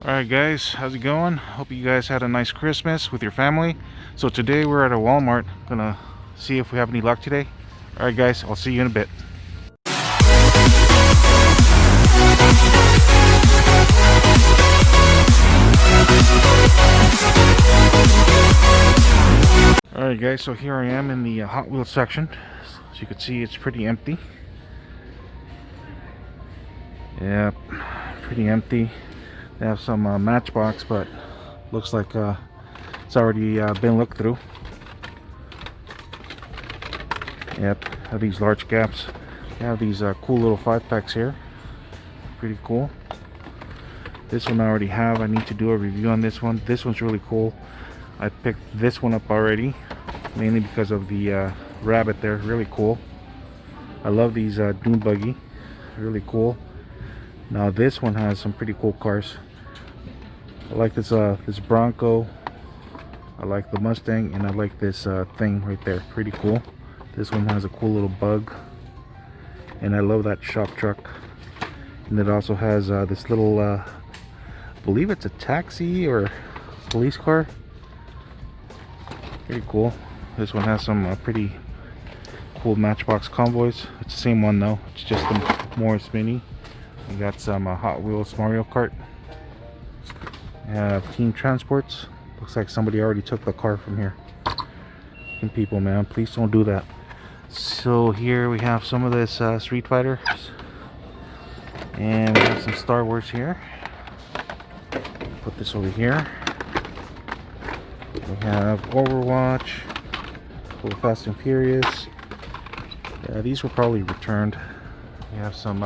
Alright guys, how's it going? Hope you guys had a nice Christmas with your family. So today we're at a Walmart, gonna see if we have any luck today. Alright guys, I'll see you in a bit. Alright guys, so here I am in the Hot Wheels section. As you can see, it's pretty empty. Yep, pretty empty. They have some Matchbox, but looks like it's already been looked through. Yep, have these large gaps. They have these cool little 5-packs here. Pretty cool. This one I already have. I need to do a review on this one. This one's really cool. I picked this one up already, mainly because of the rabbit there. Really cool. I love these dune buggy. Really cool. Now this one has some pretty cool cars. I like this Bronco. I like the Mustang, and I like this thing right there. Pretty cool. This one has a cool little bug, and I love that shop truck. And it also has this little, I believe it's a taxi or police car. Pretty cool. This one has some pretty cool Matchbox convoys. It's the same one though. It's just a more spinny. We got some Hot Wheels Mario Kart. We have Team Transports. Looks like somebody already took the car from here. And people, man, please don't do that. So here we have some of this Street Fighter, and we have some Star Wars here. Put this over here. We have Overwatch, full Fast and Furious. Yeah, these were probably returned. We have some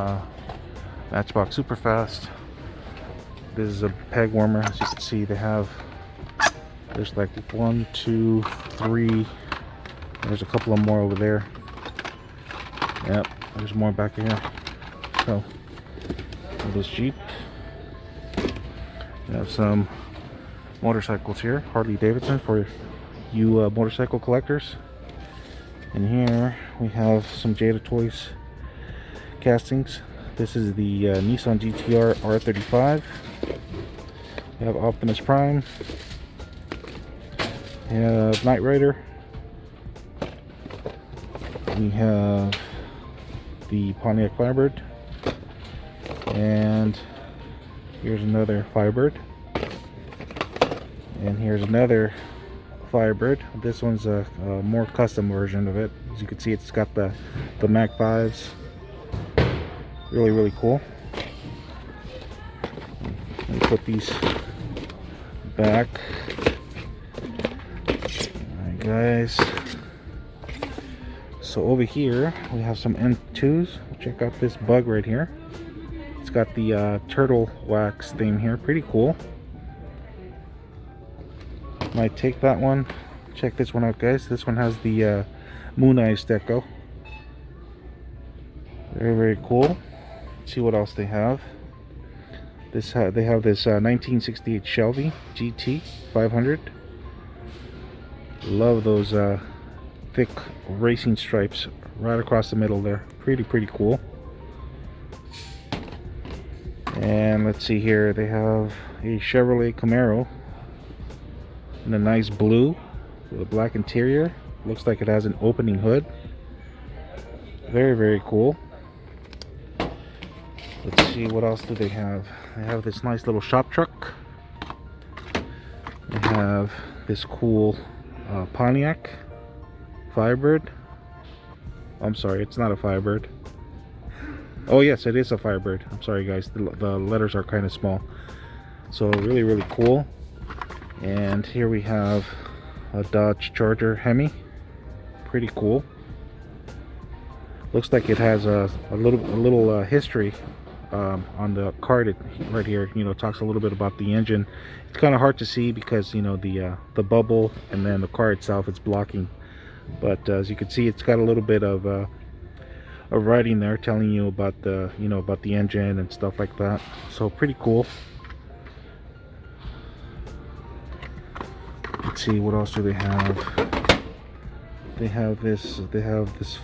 Matchbox Super Fast. This is a peg warmer. As you can see, they have, there's like 1, 2, 3. There's a couple of more over there. Yep, there's more back here. So, this Jeep. We have some motorcycles here, Harley Davidson, for you motorcycle collectors. And here we have some Jada Toys castings. This is the Nissan GTR R35. We have Optimus Prime. We have Knight Rider. We have the Pontiac Firebird. And here's another Firebird. And here's another Firebird. This one's a more custom version of it. As you can see, it's got the Mac 5s. Really cool. Let me put these back. Alright guys. So over here we have some M2s. Check out this bug right here. It's got the turtle wax theme here. Pretty cool. Might take that one. Check this one out, guys. This one has the Moon Eyes deco. Very cool. Let's see what else they have. They have this 1968 Shelby Gt500. Love those thick racing stripes right across the middle there. Pretty cool. And let's see here. They have a Chevrolet Camaro in a nice blue with a black interior. Looks like it has an opening hood. Very cool. Let's see, what else do they have? They have this nice little shop truck. They have this cool Pontiac Firebird. I'm sorry, it's not a Firebird. Oh yes, it is a Firebird. I'm sorry guys, the letters are kind of small. So really cool. And here we have a Dodge Charger Hemi. Pretty cool. Looks like it has a little history on the card right here. You know, talks a little bit about the engine. It's kind of hard to see because, you know, the bubble and then the car itself is blocking. But as you can see, it's got a little bit of writing there telling you about the engine and stuff like that. So pretty cool. Let's see, what else do they have? They have this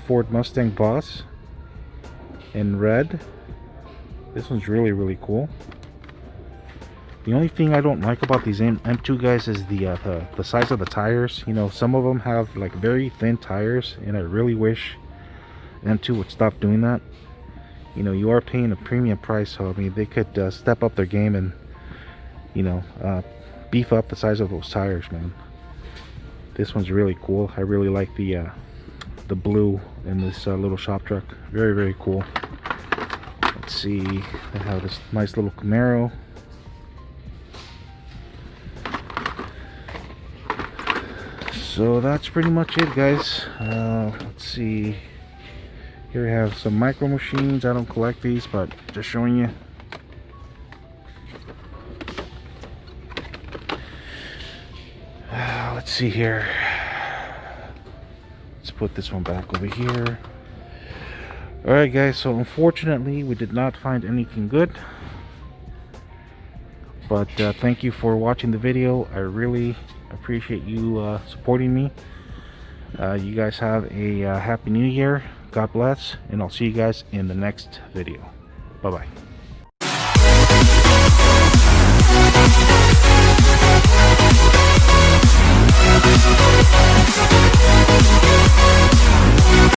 Ford Mustang Boss in red. This one's really cool. The only thing I don't like about these M2 guys is the size of the tires. You know, some of them have like very thin tires, and I really wish M2 would stop doing that. You know, you are paying a premium price, so I mean, they could step up their game and, you know, beef up the size of those tires, man. This one's really cool. I really like the blue in this little shop truck. Very, very cool. Let's see, they have this nice little Camaro. So that's pretty much it, guys. Let's see. Here we have some micro machines. I don't collect these, but just showing you. Let's see here. Let's put this one back over here. Alright, guys, so unfortunately we did not find anything good. But thank you for watching the video. I really appreciate you supporting me. You guys have a happy new year. God bless, and I'll see you guys in the next video. Bye bye.